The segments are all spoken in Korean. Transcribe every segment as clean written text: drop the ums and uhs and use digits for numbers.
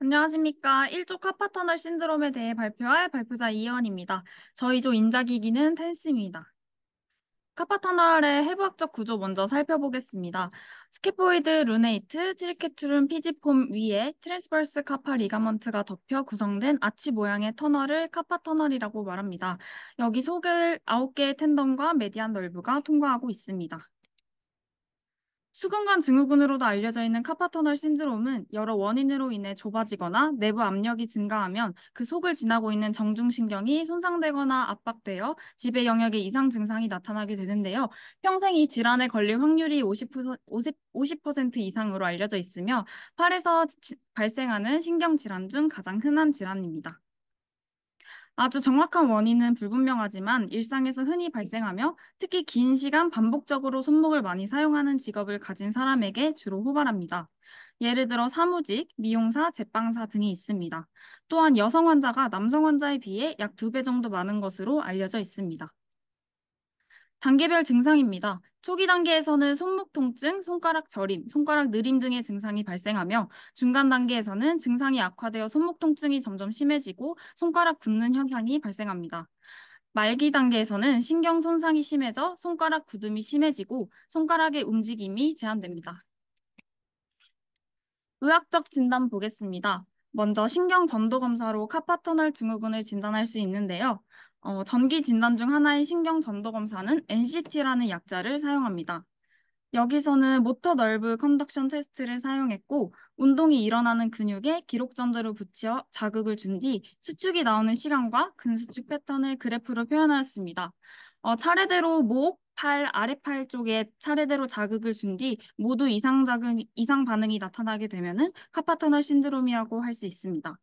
안녕하십니까. 1조 카파터널 신드롬에 대해 발표할 발표자 이혜원입니다. 저희 조 인자기기는 텐스입니다. 카파터널의 해부학적 구조 먼저 살펴보겠습니다. 스키포이드 루네이트 트리케투름 피지폼 위에 트랜스버스 카파 리가먼트가 덮여 구성된 아치 모양의 터널을 카파터널이라고 말합니다. 여기 속을 9개의 텐던과 메디안 널브가 통과하고 있습니다. 수근관 증후군으로도 알려져 있는 카파터널 신드롬은 여러 원인으로 인해 좁아지거나 내부 압력이 증가하면 그 속을 지나고 있는 정중신경이 손상되거나 압박되어 지배 영역의 이상 증상이 나타나게 되는데요. 평생 이 질환에 걸릴 확률이 50% 이상으로 알려져 있으며 팔에서 발생하는 신경질환 중 가장 흔한 질환입니다. 아주 정확한 원인은 불분명하지만 일상에서 흔히 발생하며 특히 긴 시간 반복적으로 손목을 많이 사용하는 직업을 가진 사람에게 주로 호발합니다. 예를 들어 사무직, 미용사, 제빵사 등이 있습니다. 또한 여성 환자가 남성 환자에 비해 약 2배 정도 많은 것으로 알려져 있습니다. 단계별 증상입니다. 초기 단계에서는 손목 통증, 손가락 저림, 손가락 느림 등의 증상이 발생하며 중간 단계에서는 증상이 악화되어 손목 통증이 점점 심해지고 손가락 붓는 현상이 발생합니다. 말기 단계에서는 신경 손상이 심해져 손가락 굳음이 심해지고 손가락의 움직임이 제한됩니다. 의학적 진단 보겠습니다. 먼저 신경 전도 검사로 카파터널 증후군을 진단할 수 있는데요. 전기 진단 중 하나인 신경 전도 검사는 NCT라는 약자를 사용합니다. 여기서는 모터 널브 컨덕션 테스트를 사용했고 운동이 일어나는 근육에 기록 전도를 붙여 자극을 준 뒤 수축이 나오는 시간과 근수축 패턴을 그래프로 표현하였습니다. 차례대로 목, 팔, 아래팔 쪽에 차례대로 자극을 준 뒤 모두 이상 반응이 나타나게 되면은 카파터널 신드롬이라고 할 수 있습니다.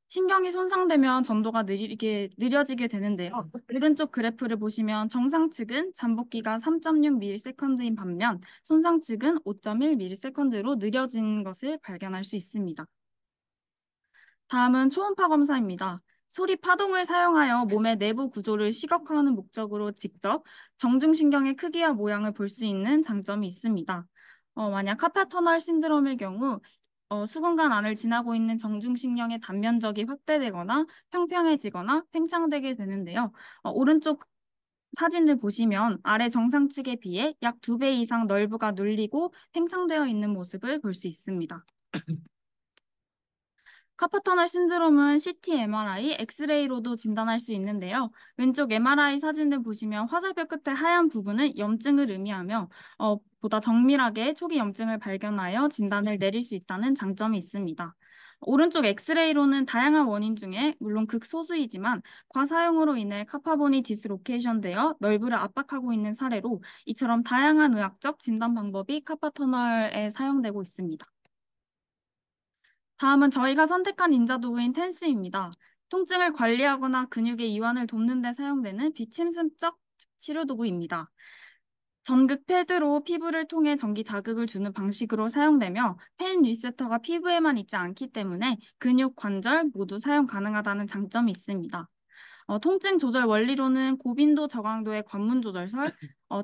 신경이 손상되면 전도가 느려지게 되는데요. 오른쪽 그래프를 보시면 정상 측은 잠복기가 3.6ms인 반면 손상 측은 5.1ms로 느려진 것을 발견할 수 있습니다. 다음은 초음파 검사입니다. 소리 파동을 사용하여 몸의 내부 구조를 시각화하는 목적으로 직접 정중신경의 크기와 모양을 볼 수 있는 장점이 있습니다. 만약 카파터널 신드롬의 경우 수근관 안을 지나고 있는 정중신경의 단면적이 확대되거나 평평해지거나 팽창되게 되는데요. 오른쪽 사진을 보시면 아래 정상측에 비해 약 2배 이상 널브가 눌리고 팽창되어 있는 모습을 볼 수 있습니다. 카파터널 신드롬은 CT, MRI, 엑스레이로도 진단할 수 있는데요. 왼쪽 MRI 사진을 보시면 화살표 끝에 하얀 부분은 염증을 의미하며 보다 정밀하게 초기 염증을 발견하여 진단을 내릴 수 있다는 장점이 있습니다. 오른쪽 엑스레이로는 다양한 원인 중에 물론 극소수이지만 과사용으로 인해 카파본이 디스로케이션 되어 널브를 압박하고 있는 사례로 이처럼 다양한 의학적 진단 방법이 카파터널에 사용되고 있습니다. 다음은 저희가 선택한 인자도구인 텐스입니다. 통증을 관리하거나 근육의 이완을 돕는 데 사용되는 비침습적 치료도구입니다. 전극 패드로 피부를 통해 전기 자극을 주는 방식으로 사용되며 펜 리세터가 피부에만 있지 않기 때문에 근육, 관절 모두 사용 가능하다는 장점이 있습니다. 통증 조절 원리로는 고빈도 저강도의 관문 조절설,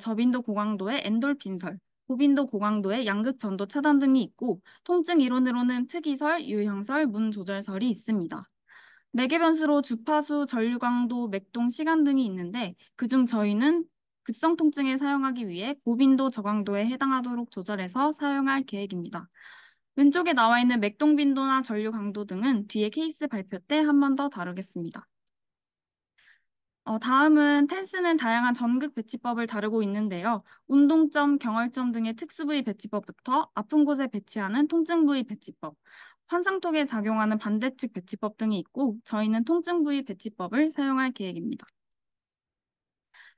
저빈도 고강도의 엔돌핀설, 고빈도 고강도의 양극 전도 차단 등이 있고 통증 이론으로는 특이설, 유형설, 문 조절설이 있습니다. 매개 변수로 주파수, 전류 강도, 맥동, 시간 등이 있는데 그중 저희는 급성 통증에 사용하기 위해 고빈도 저강도에 해당하도록 조절해서 사용할 계획입니다. 왼쪽에 나와 있는 맥동 빈도나 전류 강도 등은 뒤에 케이스 발표 때 한 번 더 다루겠습니다. 다음은 텐스는 다양한 전극 배치법을 다루고 있는데요. 운동점, 경혈점 등의 특수 부위 배치법부터 아픈 곳에 배치하는 통증 부위 배치법, 환상톡에 작용하는 반대측 배치법 등이 있고 저희는 통증 부위 배치법을 사용할 계획입니다.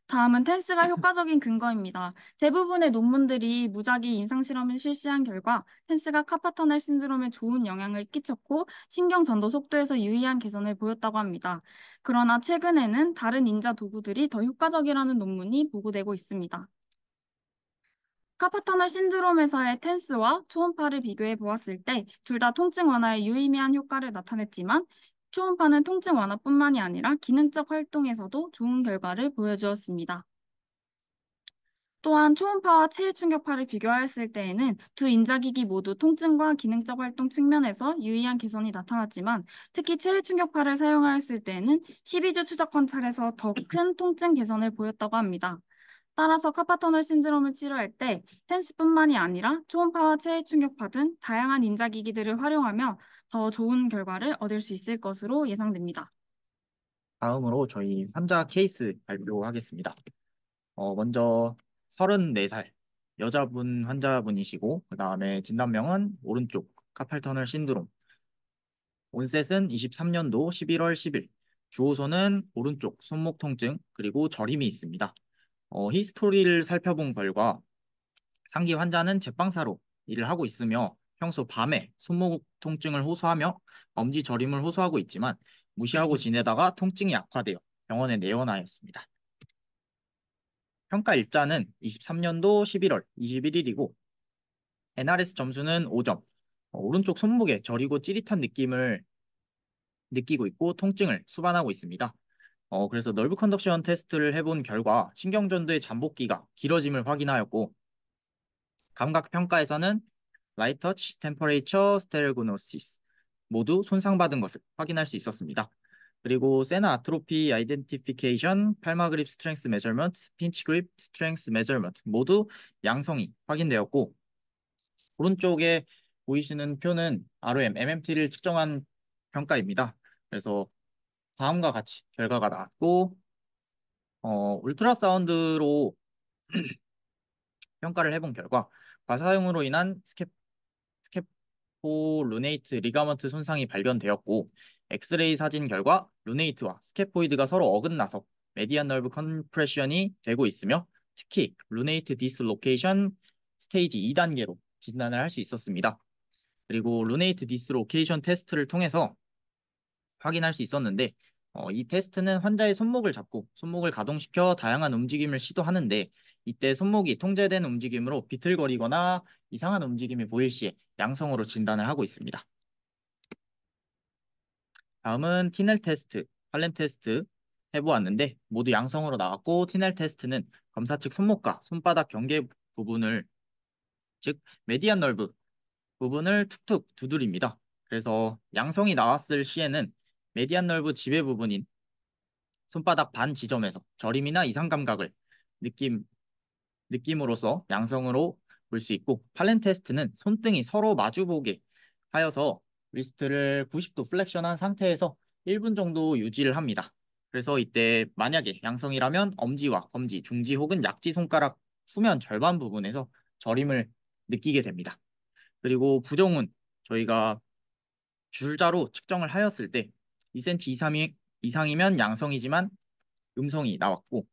다음은 텐스가 효과적인 근거입니다. 대부분의 논문들이 무작위 임상실험을 실시한 결과 텐스가 카파터널 신드롬에 좋은 영향을 끼쳤고 신경 전도 속도에서 유의한 개선을 보였다고 합니다. 그러나 최근에는 다른 인자 도구들이 더 효과적이라는 논문이 보고되고 있습니다. 카파터널 신드롬에서의 텐스와 초음파를 비교해 보았을 때 둘 다 통증 완화에 유의미한 효과를 나타냈지만 초음파는 통증 완화뿐만이 아니라 기능적 활동에서도 좋은 결과를 보여주었습니다. 또한 초음파와 체외 충격파를 비교하였을 때에는 두 인자기기 모두 통증과 기능적 활동 측면에서 유의한 개선이 나타났지만 특히 체외 충격파를 사용하였을 때에는 12주 추적 관찰에서 더 큰 통증 개선을 보였다고 합니다. 따라서 카파터널 신드롬을 치료할 때 텐스뿐만이 아니라 초음파와 체외 충격파 등 다양한 인자기기들을 활용하며 더 좋은 결과를 얻을 수 있을 것으로 예상됩니다. 다음으로 저희 환자 케이스 발표하겠습니다. 먼저 34살 여자분 환자분이시고, 그 다음에 진단명은 오른쪽 카팔터널 신드롬, 온셋은 23년도 11월 10일, 주호소는 오른쪽 손목 통증, 그리고 저림이 있습니다. 히스토리를 살펴본 결과 상기 환자는 제빵사로 일을 하고 있으며 평소 밤에 손목 통증을 호소하며 엄지 저림을 호소하고 있지만 무시하고 지내다가 통증이 악화되어 병원에 내원하였습니다. 평가 일자는 23년도 11월 21일이고 NRS 점수는 5점. 오른쪽 손목에 저리고 찌릿한 느낌을 느끼고 있고 통증을 수반하고 있습니다. 그래서 널브 컨덕션 테스트를 해본 결과 신경전도의 잠복기가 길어짐을 확인하였고 감각 평가에서는 라이트 터치, 템퍼레이처, 스테레오그노시스 모두 손상받은 것을 확인할 수 있었습니다. 그리고 세나 아트로피 아이덴티피케이션, 팔마 그립 스트렝스 메저먼트, 핀치 그립 스트렝스 메저먼트 모두 양성이 확인되었고 오른쪽에 보이시는 표는 ROM, MMT를 측정한 평가입니다. 그래서 다음과 같이 결과가 나왔고 울트라사운드로 평가를 해본 결과 과사용으로 인한 스캐포루네이트 리가먼트 손상이 발견되었고 엑스레이 사진 결과 루네이트와 스캐포이드가 서로 어긋나서 메디안 nerve 컴프레션이 되고 있으며 특히 루네이트 디스로케이션 스테이지 2단계로 진단을 할 수 있었습니다. 그리고 루네이트 디스로케이션 테스트를 통해서 확인할 수 있었는데 이 테스트는 환자의 손목을 잡고 손목을 가동시켜 다양한 움직임을 시도하는데 이때 손목이 통제된 움직임으로 비틀거리거나 이상한 움직임이 보일 시에 양성으로 진단을 하고 있습니다. 다음은 티넬 테스트, 할렘 테스트 해보았는데 모두 양성으로 나왔고 티넬 테스트는 검사 측 손목과 손바닥 경계 부분을 즉 메디안 널브 부분을 툭툭 두드립니다. 그래서 양성이 나왔을 시에는 메디안 널브 지배 부분인 손바닥 반 지점에서 저림이나 이상 감각을 느낌, 느낌으로써 양성으로 볼 수 있고 팔렌 테스트는 손등이 서로 마주보게 하여서 리스트를 90도 플렉션한 상태에서 1분 정도 유지를 합니다. 그래서 이때 만약에 양성이라면 엄지와 검지, 중지 혹은 약지 손가락 후면 절반 부분에서 저림을 느끼게 됩니다. 그리고 부정은 저희가 줄자로 측정을 하였을 때 2cm 이상이면 양성이지만 음성이 나왔고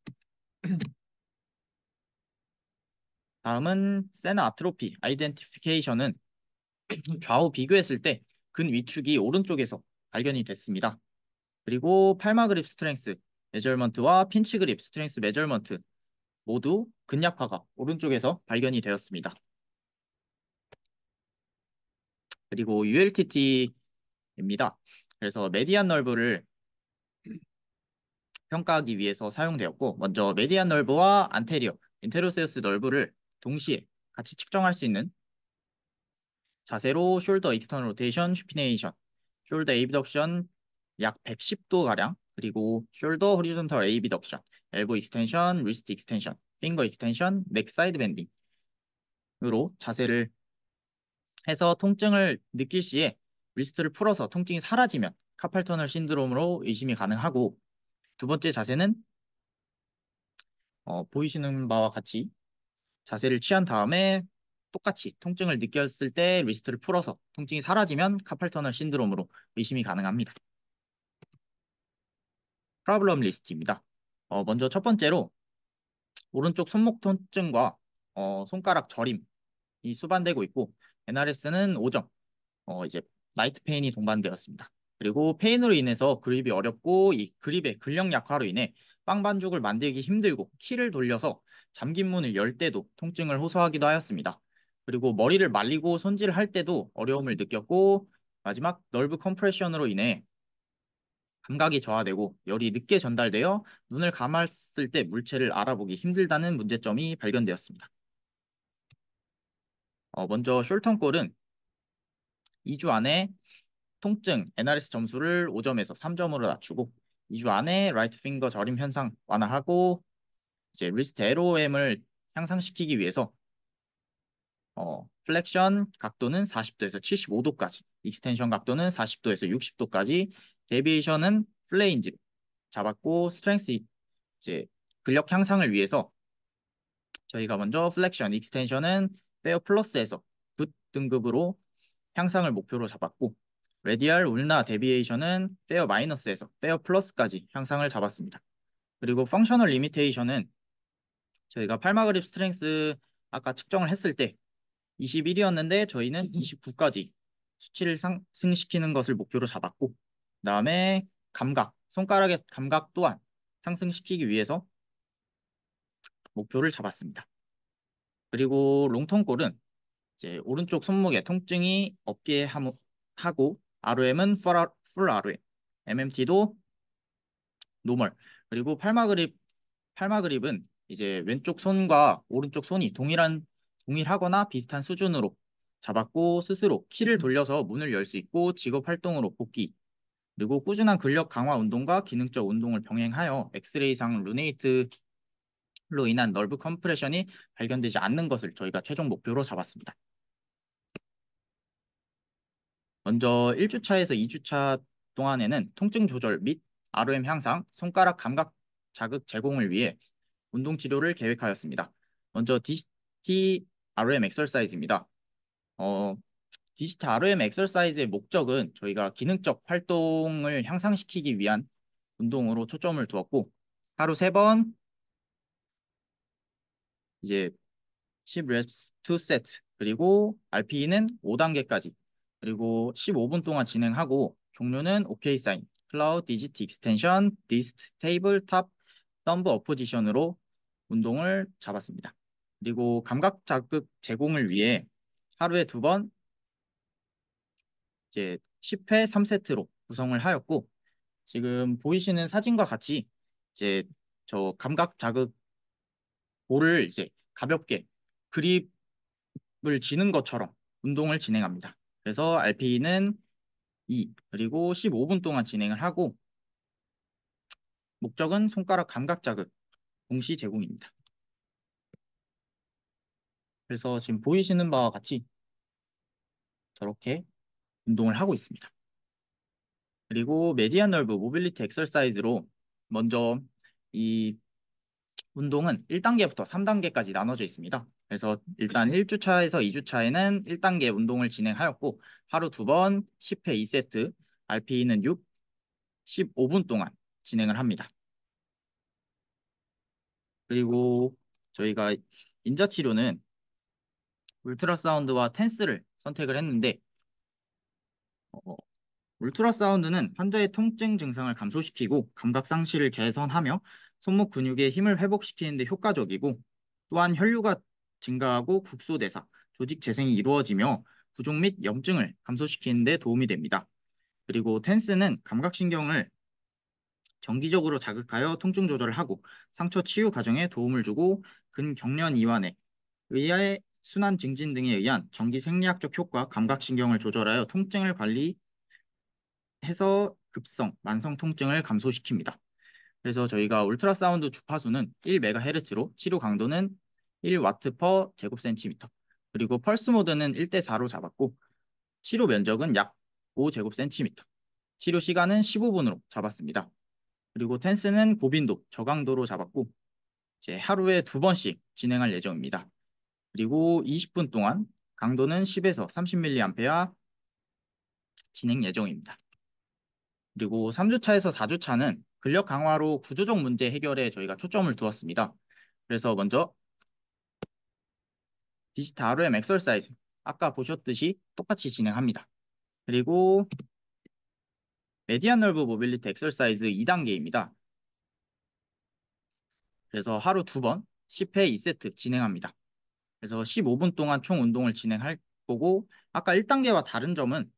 다음은 세나 아트로피 아이덴티피케이션은 좌우 비교했을 때 근 위축이 오른쪽에서 발견이 됐습니다. 그리고 팔마 그립 스트렝스 메저먼트와 핀치 그립 스트렝스 메저먼트 모두 근약화가 오른쪽에서 발견이 되었습니다. 그리고 ULTT입니다. 그래서 메디안 널브를 평가하기 위해서 사용되었고 먼저 메디안 널브와 안테리어, 인테로세우스 널브를 동시에 같이 측정할 수 있는 자세로 숄더 익스터널 로테이션 슈피네이션, 숄더 에이비덕션 약 110도 가량, 그리고 숄더 호리존털 에이비덕션, 엘보 익스텐션, 리스트 익스텐션, 핑거 익스텐션, 넥 사이드 밴딩으로 자세를 해서 통증을 느낄 시에 리스트를 풀어서 통증이 사라지면 카팔 터널 신드롬으로 의심이 가능하고 두 번째 자세는 보이시는 바와 같이 자세를 취한 다음에 똑같이 통증을 느꼈을 때 리스트를 풀어서 통증이 사라지면 카팔 터널 신드롬으로 의심이 가능합니다. 프로블럼 리스트입니다. 먼저 첫 번째로 오른쪽 손목 통증과 손가락 저림이 수반되고 있고 NRS는 5점, 이제 나이트 페인이 동반되었습니다. 그리고 페인으로 인해서 그립이 어렵고 이 그립의 근력 약화로 인해 빵 반죽을 만들기 힘들고 키를 돌려서 잠긴 문을 열 때도 통증을 호소하기도 하였습니다. 그리고 머리를 말리고 손질을 할 때도 어려움을 느꼈고 마지막 널브 컴프레션으로 인해 감각이 저하되고 열이 늦게 전달되어 눈을 감았을 때 물체를 알아보기 힘들다는 문제점이 발견되었습니다. 먼저 숄턴골은 2주 안에 통증 NRS 점수를 5점에서 3점으로 낮추고 2주 안에 라이트 핑거 저림 현상 완화하고 이제 리스트 LOM을 향상시키기 위해서 플렉션 각도는 40도에서 75도까지, 익스텐션 각도는 40도에서 60도까지, 데비에이션은 플레인지로 잡았고 스트렝스 이제 근력 향상을 위해서 저희가 먼저 플렉션, 익스텐션은 페어 플러스에서 굿 등급으로 향상을 목표로 잡았고 레디얼 울나 데비에이션은 페어 마이너스에서 페어 플러스까지 향상을 잡았습니다. 그리고 펑셔널 리미테이션은 저희가 팔마 그립 스트렝스 아까 측정을 했을 때 21이었는데 저희는 29까지 수치를 상승시키는 것을 목표로 잡았고 그다음에 감각, 손가락의 감각 또한 상승시키기 위해서 목표를 잡았습니다. 그리고 롱톤골은 이제 오른쪽 손목에 통증이 없게 하고 ROM은 풀 ROM, MMT도 노멀. 그리고 팔마 그립은 이제 왼쪽 손과 오른쪽 손이 동일하거나 비슷한 수준으로 잡았고 스스로 키를 돌려서 문을 열 수 있고 직업 활동으로 복귀. 그리고 꾸준한 근력 강화 운동과 기능적 운동을 병행하여 엑스레이상 루네이트로 인한 널브 컴프레션이 발견되지 않는 것을 저희가 최종 목표로 잡았습니다. 먼저 1주차에서 2주차 동안에는 통증 조절 및 ROM 향상, 손가락 감각 자극 제공을 위해 운동 치료를 계획하였습니다. 먼저 DCT RM 엑서사이즈입니다. 어, DCT RM 엑서사이즈의 목적은 저희가 기능적 활동을 향상시키기 위한 운동으로 초점을 두었고 하루 3번 이제 10reps 2세트 그리고 RPE는 5단계까지 그리고 15분 동안 진행하고 종료는 OK 사인, 클라우드 디지트 익스텐션, 디스트 테이블 탑 덤브 어포지션으로 운동을 잡았습니다. 그리고 감각 자극 제공을 위해 하루에 2번 이제 10회 3세트로 구성을 하였고 지금 보이시는 사진과 같이 이제 저 감각 자극 볼을 이제 가볍게 그립을 쥐는 것처럼 운동을 진행합니다. 그래서 RPE는 2 그리고 15분 동안 진행을 하고 목적은 손가락 감각 자극 동시 제공입니다. 그래서 지금 보이시는 바와 같이 저렇게 운동을 하고 있습니다. 그리고 메디안 널브 모빌리티 엑서사이즈로 먼저 이 운동은 1단계부터 3단계까지 나눠져 있습니다. 그래서 일단 1주차에서 2주차에는 1단계 운동을 진행하였고 하루 2번 10회 2세트 RPE는 6, 15분 동안 진행을 합니다. 그리고 저희가 인자치료는 울트라사운드와 텐스를 선택을 했는데 어, 울트라사운드는 환자의 통증 증상을 감소시키고 감각 상실을 개선하며 손목 근육의 힘을 회복시키는 데 효과적이고 또한 혈류가 증가하고 국소대사, 조직 재생이 이루어지며 부종 및 염증을 감소시키는 데 도움이 됩니다. 그리고 텐스는 감각신경을 정기적으로 자극하여 통증 조절을 하고 상처 치유 과정에 도움을 주고 근경련 이완에 의해 순환 증진 등에 의한 전기 생리학적 효과 감각신경을 조절하여 통증을 관리해서 급성, 만성 통증을 감소시킵니다. 그래서 저희가 울트라사운드 주파수는 1MHz로 치료 강도는 1W per 제곱센티미터 그리고 펄스 모드는 1대4로 잡았고 치료 면적은 약 5제곱센티미터 치료 시간은 15분으로 잡았습니다. 그리고 텐스는 고빈도, 저강도로 잡았고 이제 하루에 2번씩 진행할 예정입니다. 그리고 20분 동안 강도는 10에서 30mA 진행 예정입니다. 그리고 3주차에서 4주차는 근력 강화로 구조적 문제 해결에 저희가 초점을 두었습니다. 그래서 먼저 디지털 RM 엑서사이즈 아까 보셨듯이 똑같이 진행합니다. 그리고 메디안 널브 모빌리티 엑서사이즈 2단계입니다. 그래서 하루 2번 10회 2세트 진행합니다. 그래서 15분 동안 총 운동을 진행할 거고 아까 1단계와 다른 점은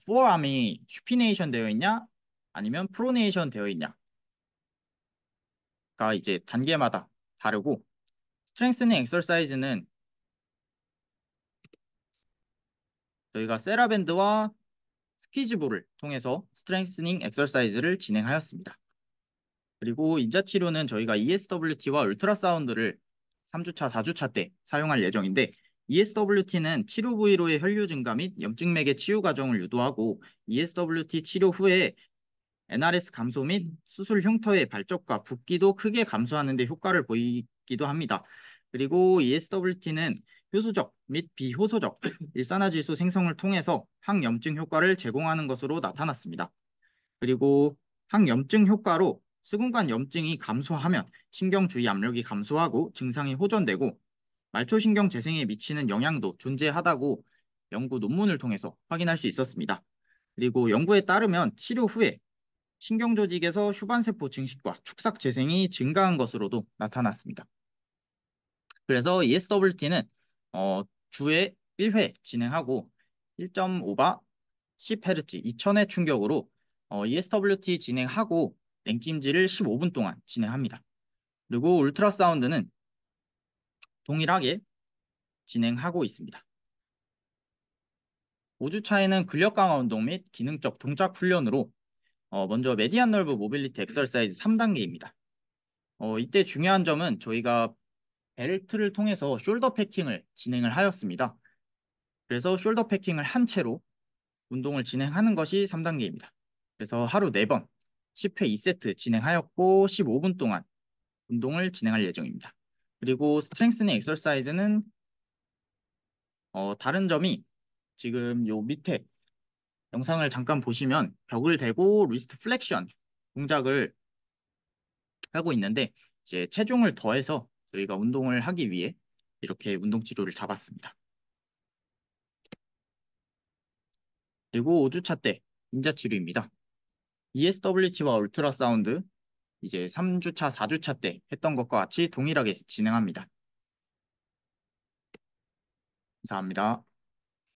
포어암이 슈피네이션 되어 있냐? 아니면 프로네이션 되어 있냐가 이제 단계마다 다르고 스트렝스닝 엑서사이즈는 저희가 세라밴드와 스퀴즈볼을 통해서 스트렝스닝 엑서사이즈를 진행하였습니다. 그리고 인자치료는 저희가 ESWT와 울트라사운드를 3주차, 4주차 때 사용할 예정인데 ESWT는 치료 부위로의 혈류 증가 및 염증맥의 치유 과정을 유도하고 ESWT 치료 후에 NRS 감소 및 수술 흉터의 발적과 붓기도 크게 감소하는 데 효과를 보이기도 합니다. 그리고 ESWT는 효소적 및 비효소적 일산화질소 생성을 통해서 항염증 효과를 제공하는 것으로 나타났습니다. 그리고 항염증 효과로 수근관 염증이 감소하면 신경 주위 압력이 감소하고 증상이 호전되고 말초신경 재생에 미치는 영향도 존재하다고 연구 논문을 통해서 확인할 수 있었습니다. 그리고 연구에 따르면 치료 후에 신경 조직에서 휴반세포 증식과 축삭 재생이 증가한 것으로도 나타났습니다. 그래서 ESWT는 주에 1회 진행하고 1.5바 10Hz 2000회 충격으로 ESWT 진행하고 냉찜질을 15분 동안 진행합니다. 그리고 울트라사운드는 동일하게 진행하고 있습니다. 5주차에는 근력 강화 운동 및 기능적 동작 훈련으로 먼저 메디안 널브 모빌리티 엑서사이즈 3단계입니다. 이때 중요한 점은 저희가 벨트를 통해서 숄더 패킹을 진행을 하였습니다. 그래서 숄더 패킹을 한 채로 운동을 진행하는 것이 3단계입니다. 그래서 하루 4번 10회 2세트 진행하였고 15분 동안 운동을 진행할 예정입니다. 그리고 스트렝스닝 엑서사이즈는 다른 점이 지금 요 밑에 영상을 잠깐 보시면 벽을 대고 리스트 플렉션 동작을 하고 있는데 이제 체중을 더해서 저희가 운동을 하기 위해 이렇게 운동 치료를 잡았습니다. 그리고 5주차 때 인자 치료입니다. ESWT와 울트라사운드 이제 3주차, 4주차 때 했던 것과 같이 동일하게 진행합니다. 감사합니다.